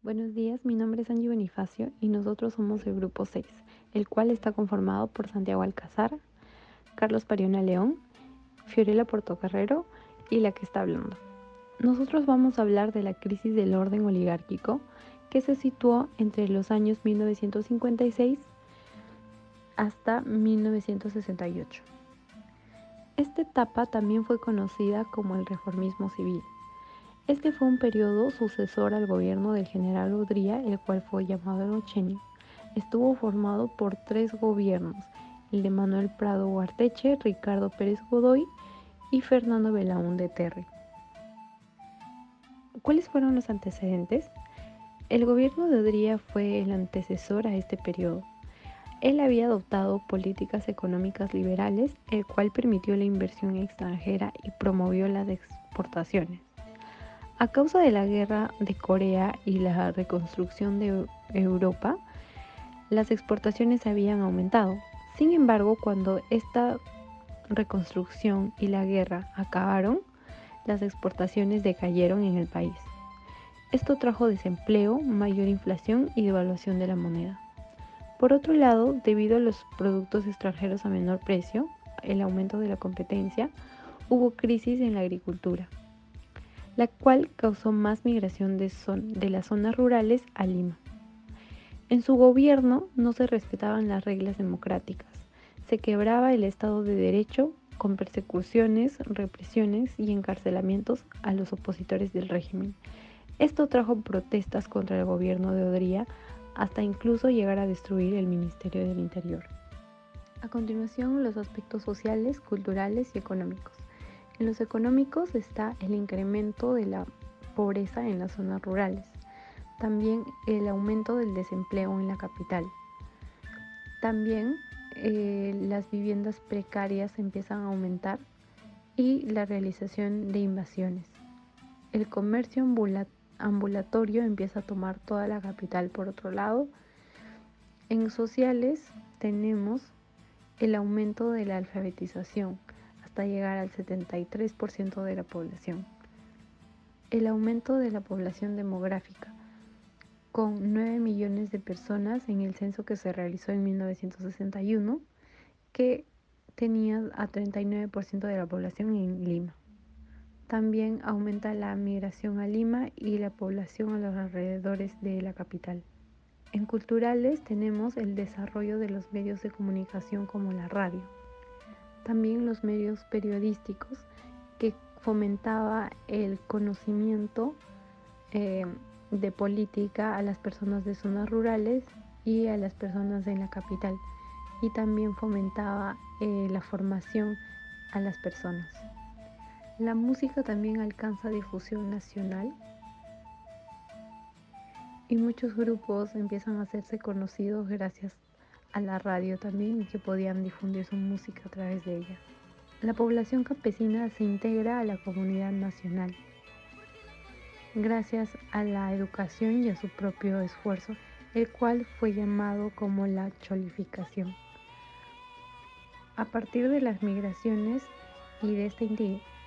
Buenos días, mi nombre es Angie Bonifacio y nosotros somos el grupo 6, el cual está conformado por Santiago Alcázar, Carlos Pariona León, Fiorella Portocarrero y la que está hablando. Nosotros vamos a hablar de la crisis del orden oligárquico que se situó entre los años 1956 hasta 1968. Esta etapa también fue conocida como el reformismo civil. Este fue un periodo sucesor al gobierno del general Odría, el cual fue llamado el Ochenio. Estuvo formado por 3 gobiernos, el de Manuel Prado Ugarteche, Ricardo Pérez Godoy y Fernando Belaúnde Terry. ¿Cuáles fueron los antecedentes? El gobierno de Odría fue el antecesor a este periodo. Él había adoptado políticas económicas liberales, el cual permitió la inversión extranjera y promovió las exportaciones. A causa de la guerra de Corea y la reconstrucción de Europa, las exportaciones habían aumentado. Sin embargo, cuando esta reconstrucción y la guerra acabaron, las exportaciones decayeron en el país. Esto trajo desempleo, mayor inflación y devaluación de la moneda. Por otro lado, debido a los productos extranjeros a menor precio, el aumento de la competencia, hubo crisis en la agricultura, la cual causó más migración de las zonas rurales a Lima. En su gobierno no se respetaban las reglas democráticas, se quebraba el Estado de Derecho con persecuciones, represiones y encarcelamientos a los opositores del régimen. Esto trajo protestas contra el gobierno de Odría hasta incluso llegar a destruir el Ministerio del Interior. A continuación, los aspectos sociales, culturales y económicos. En los económicos está el incremento de la pobreza en las zonas rurales, también el aumento del desempleo en la capital. También las viviendas precarias empiezan a aumentar y la realización de invasiones. El comercio ambulatorio empieza a tomar toda la capital por otro lado. En sociales tenemos el aumento de la alfabetización hasta llegar al 73% de la población. El aumento de la población demográfica, con 9 millones de personas en el censo que se realizó en 1961, que tenía a 39% de la población en Lima. También aumenta la migración a Lima y la población a los alrededores de la capital. En culturales tenemos el desarrollo de los medios de comunicación como la radio. También los medios periodísticos que fomentaba el conocimiento de política a las personas de zonas rurales y a las personas en la capital, y también fomentaba la formación a las personas. La música también alcanza difusión nacional y muchos grupos empiezan a hacerse conocidos gracias a la radio también, y que podían difundir su música a través de ella. La población campesina se integra a la comunidad nacional gracias a la educación y a su propio esfuerzo, el cual fue llamado como la cholificación. A partir de las migraciones y de esta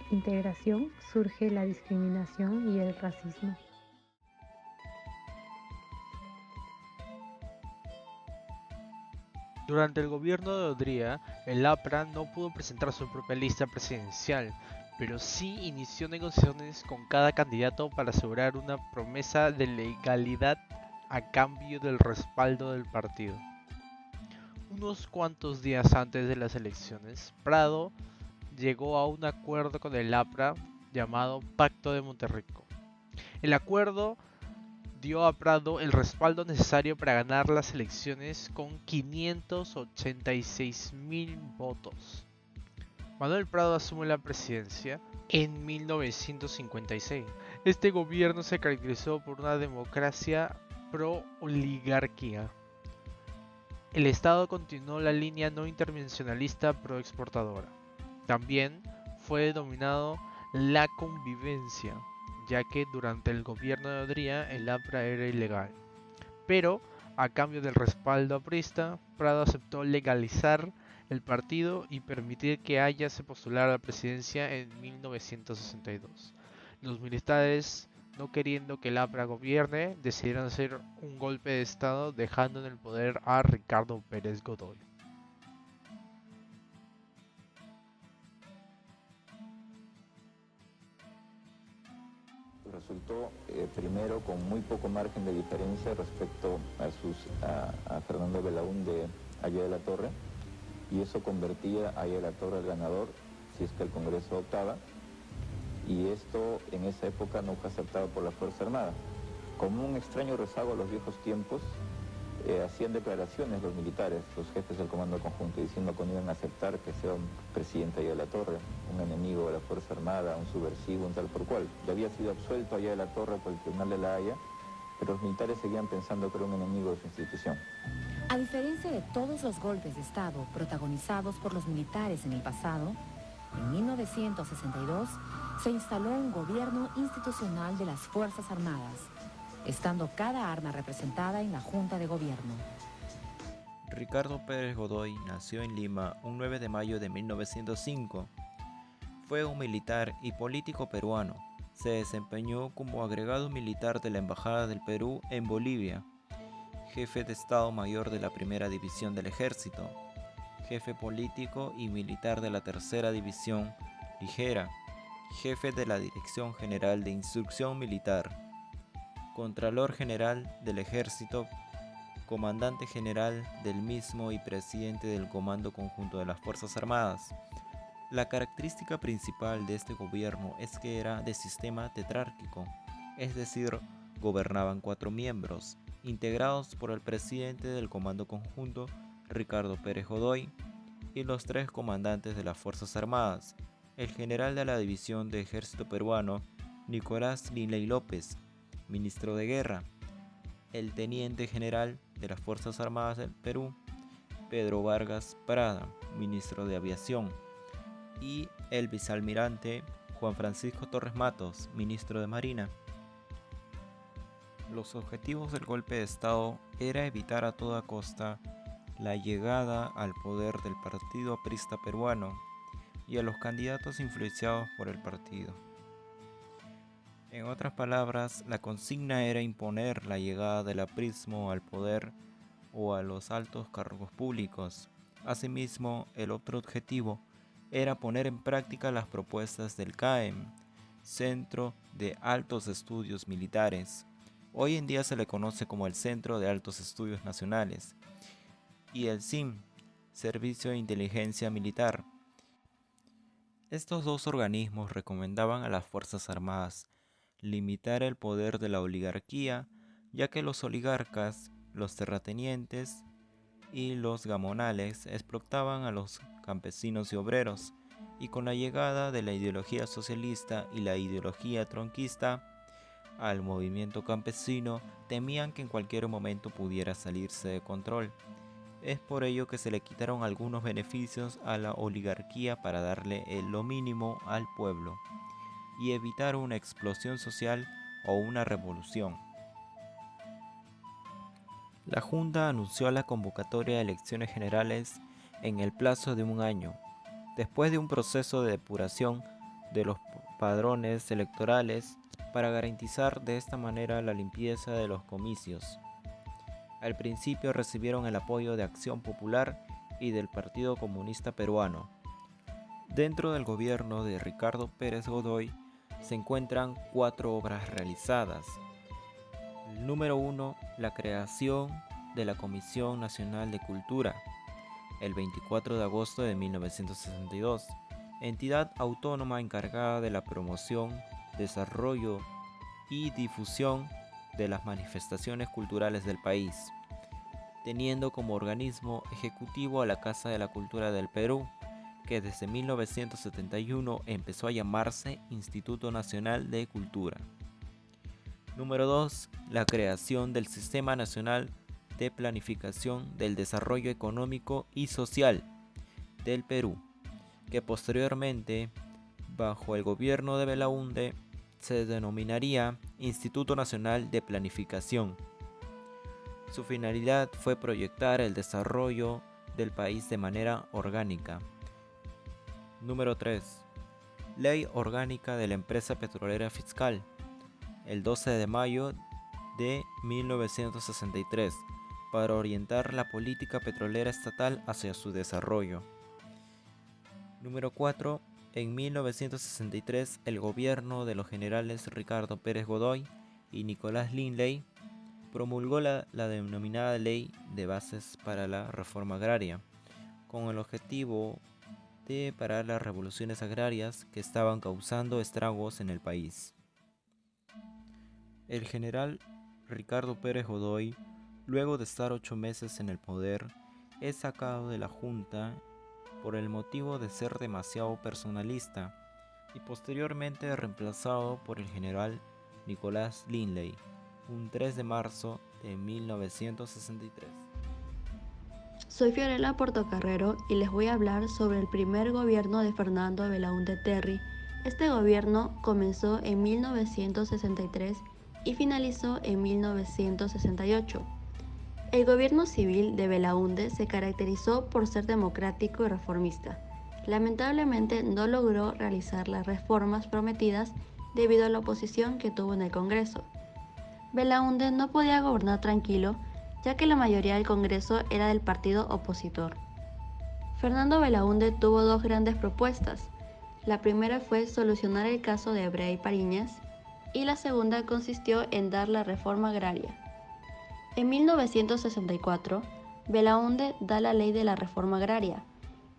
integración surge la discriminación y el racismo. Durante el gobierno de Odría, el APRA no pudo presentar su propia lista presidencial, pero sí inició negociaciones con cada candidato para asegurar una promesa de legalidad a cambio del respaldo del partido. Unos cuantos días antes de las elecciones, Prado llegó a un acuerdo con el APRA llamado Pacto de Monterrico. El acuerdo dio a Prado el respaldo necesario para ganar las elecciones con 586.000 votos. Manuel Prado asume la presidencia en 1956. Este gobierno se caracterizó por una democracia pro-oligarquía. El Estado continuó la línea no intervencionalista pro-exportadora. También fue denominado la convivencia, ya que durante el gobierno de Odría el APRA era ilegal. Pero, a cambio del respaldo aprista, Prado aceptó legalizar el partido y permitir que Haya se postulara a la presidencia en 1962. Los militares No queriendo que el APRA gobierne, decidieron hacer un golpe de estado dejando en el poder a Ricardo Pérez Godoy. Resultó primero con muy poco margen de diferencia respecto a Fernando Belaúnde Haya de la Torre, y eso convertía a Haya de la Torre al ganador si es que el Congreso optaba, y esto en esa época no fue aceptado por la Fuerza Armada. Como un extraño rezago a los viejos tiempos, hacían declaraciones los militares, los jefes del Comando Conjunto, diciendo que no iban a aceptar que sea un presidente Haya de la Torre, un enemigo de la Fuerza Armada, un subversivo, un tal por cual. Ya había sido absuelto Haya de la Torre por el Tribunal de la Haya, pero los militares seguían pensando que era un enemigo de su institución. A diferencia de todos los golpes de Estado protagonizados por los militares en el pasado, en 1962 se instaló un gobierno institucional de las Fuerzas Armadas, estando cada arma representada en la Junta de Gobierno. Ricardo Pérez Godoy nació en Lima un 9 de mayo de 1905. Fue un militar y político peruano. Se desempeñó como agregado militar de la Embajada del Perú en Bolivia, jefe de Estado Mayor de la Primera División del Ejército, jefe político y militar de la Tercera División Ligera, jefe de la Dirección General de Instrucción Militar, Contralor General del Ejército, Comandante General del mismo y Presidente del Comando Conjunto de las Fuerzas Armadas. La característica principal de este gobierno es que era de sistema tetrárquico, es decir, gobernaban 4 miembros, integrados por el presidente del Comando Conjunto, Ricardo Pérez Godoy, y los 3 comandantes de las Fuerzas Armadas, el general de la División de Ejército Peruano, Nicolás Liley López, ministro de Guerra, el teniente general de las Fuerzas Armadas del Perú, Pedro Vargas Prada, ministro de Aviación, y el vicealmirante Juan Francisco Torres Matos, ministro de Marina. Los objetivos del golpe de Estado era evitar a toda costa la llegada al poder del Partido Aprista Peruano y a los candidatos influenciados por el partido. En otras palabras, la consigna era imponer la llegada del aprismo al poder o a los altos cargos públicos. Asimismo, el otro objetivo era poner en práctica las propuestas del CAEM, Centro de Altos Estudios Militares. Hoy en día se le conoce como el Centro de Altos Estudios Nacionales, y el CIM, Servicio de Inteligencia Militar. Estos 2 organismos recomendaban a las Fuerzas Armadas limitar el poder de la oligarquía, ya que los oligarcas, los terratenientes y los gamonales explotaban a los campesinos y obreros, y con la llegada de la ideología socialista y la ideología tronquista al movimiento campesino, temían que en cualquier momento pudiera salirse de control. Es por ello que se le quitaron algunos beneficios a la oligarquía para darle lo mínimo al pueblo y evitar una explosión social o una revolución. La Junta anunció la convocatoria de elecciones generales en el plazo de 1 año, después de un proceso de depuración de los padrones electorales para garantizar de esta manera la limpieza de los comicios. Al principio recibieron el apoyo de Acción Popular y del Partido Comunista Peruano. Dentro del gobierno de Ricardo Pérez Godoy se encuentran 4 obras realizadas. Número 1. La creación de la Comisión Nacional de Cultura, el 24 de agosto de 1962, entidad autónoma encargada de la promoción, desarrollo y difusión de las manifestaciones culturales del país, teniendo como organismo ejecutivo a la Casa de la Cultura del Perú, que desde 1971 empezó a llamarse Instituto Nacional de Cultura. Número 2. La creación del Sistema Nacional de Planificación del Desarrollo Económico y Social del Perú, que posteriormente, bajo el gobierno de Belaúnde, se denominaría Instituto Nacional de Planificación. Su finalidad fue proyectar el desarrollo del país de manera orgánica. Número 3. Ley Orgánica de la Empresa Petrolera Fiscal. el 12 de mayo de 1963 para orientar la política petrolera estatal hacia su desarrollo. Número 4. En 1963, el gobierno de los generales Ricardo Pérez Godoy y Nicolás Lindley promulgó la denominada Ley de Bases para la Reforma Agraria, con el objetivo de parar las revoluciones agrarias que estaban causando estragos en el país. El general Ricardo Pérez Godoy, luego de estar 8 meses en el poder, es sacado de la Junta por el motivo de ser demasiado personalista y posteriormente reemplazado por el general Nicolás Lindley, un 3 de marzo de 1963. Soy Fiorella Portocarrero y les voy a hablar sobre el primer gobierno de Fernando Belaúnde Terry. Este gobierno comenzó en 1963 y finalizó en 1968. El gobierno civil de Belaúnde se caracterizó por ser democrático y reformista. Lamentablemente no logró realizar las reformas prometidas debido a la oposición que tuvo en el Congreso. Belaúnde no podía gobernar tranquilo, ya que la mayoría del Congreso era del partido opositor. Fernando Belaúnde tuvo 2 grandes propuestas. La primera fue solucionar el caso de Brea y Pariñas, y la segunda consistió en dar la reforma agraria. En 1964, Belaúnde da la ley de la reforma agraria.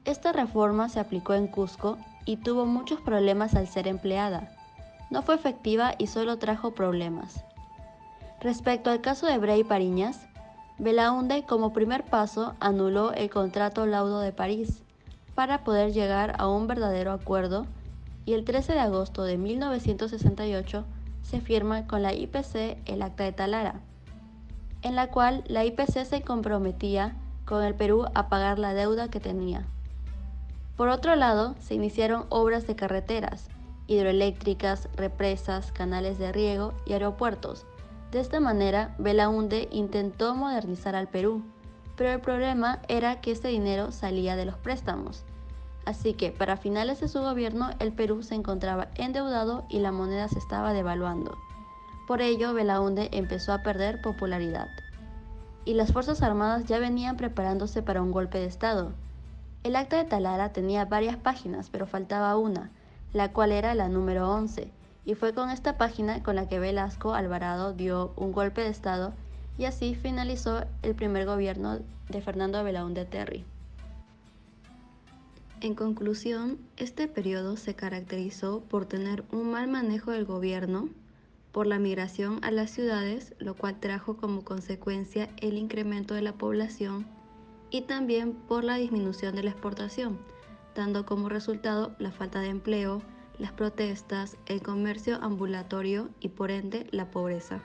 Esta reforma se aplicó en Cusco y tuvo muchos problemas al ser empleada. No fue efectiva y solo trajo problemas. Respecto al caso de Brea y Pariñas, Belaúnde como primer paso anuló el contrato Laudo de París para poder llegar a un verdadero acuerdo y el 13 de agosto de 1968 se firma con la IPC el Acta de Talara, en la cual la IPC se comprometía con el Perú a pagar la deuda que tenía. Por otro lado, se iniciaron obras de carreteras, hidroeléctricas, represas, canales de riego y aeropuertos. De esta manera, Belaúnde intentó modernizar al Perú, pero el problema era que este dinero salía de los préstamos. Así que, para finales de su gobierno, el Perú se encontraba endeudado y la moneda se estaba devaluando. Por ello, Belaúnde empezó a perder popularidad. Y las Fuerzas Armadas ya venían preparándose para un golpe de Estado. El Acta de Talara tenía varias páginas, pero faltaba una, la cual era la número 11, y fue con esta página con la que Velasco Alvarado dio un golpe de Estado y así finalizó el primer gobierno de Fernando Belaúnde Terry. En conclusión, este periodo se caracterizó por tener un mal manejo del gobierno, por la migración a las ciudades, lo cual trajo como consecuencia el incremento de la población, y también por la disminución de la exportación, dando como resultado la falta de empleo, las protestas, el comercio ambulatorio y por ende la pobreza.